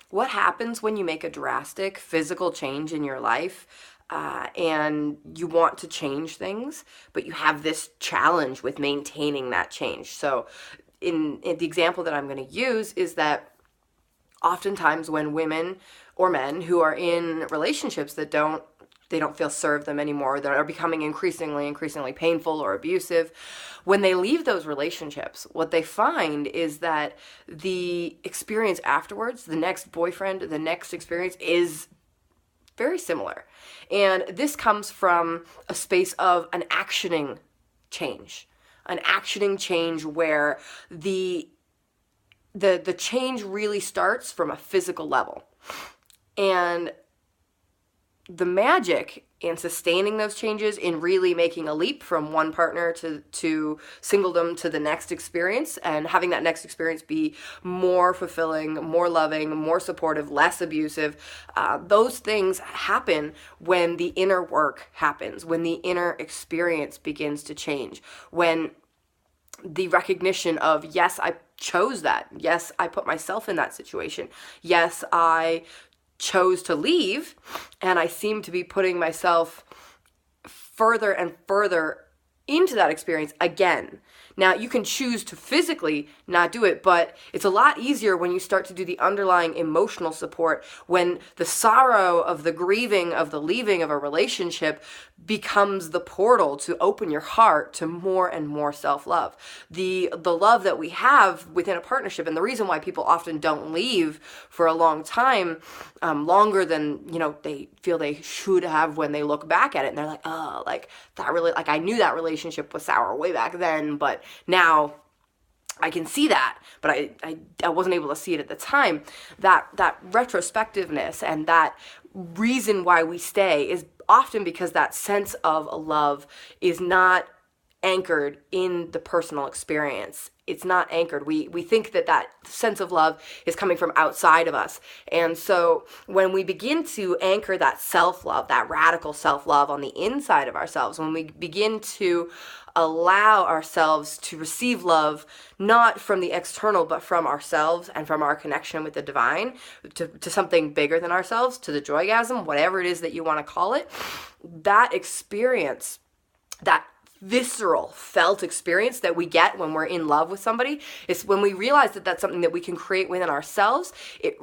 what happens when you make a drastic physical change in your life, and you want to change things, but you have this challenge with maintaining that change. So in the example that I'm going to use is that oftentimes when women or men who are in relationships that don't feel serve them anymore, that are becoming increasingly painful or abusive, when they leave those relationships, what they find is that the experience afterwards, the next boyfriend, the next experience, is very similar. And this comes from a space of an actioning change. An actioning change where the change really starts from a physical level. And the magic in sustaining those changes, in really making a leap from one partner to singledom to the next experience, and having that next experience be more fulfilling, more loving, more supportive, less abusive, those things happen when the inner work happens, when the inner experience begins to change, when the recognition of, yes, I chose that. Yes, I put myself in that situation. Yes, I chose to leave, and I seem to be putting myself further and further into that experience again. Now, you can choose to physically not do it, but it's a lot easier when you start to do the underlying emotional support, when the sorrow of the grieving of the leaving of a relationship becomes the portal to open your heart to more and more self-love. The love that we have within a partnership, and the reason why people often don't leave for a long time, longer than, they feel they should have when they look back at it, and they're like, oh, like that really, like I knew that relationship was sour way back then, but now I can see that, but I wasn't able to see it at the time. That retrospectiveness and that reason why we stay is often because that sense of love is not anchored in the personal experience. It's not anchored. We think that sense of love is coming from outside of us. And so when we begin to anchor that self-love, that radical self-love on the inside of ourselves, when we begin to allow ourselves to receive love, not from the external, but from ourselves and from our connection with the divine, to something bigger than ourselves, to the joygasm, whatever it is that you want to call it, that experience, that visceral felt experience that we get when we're in love with somebody, is when we realize that that's something that we can create within ourselves. It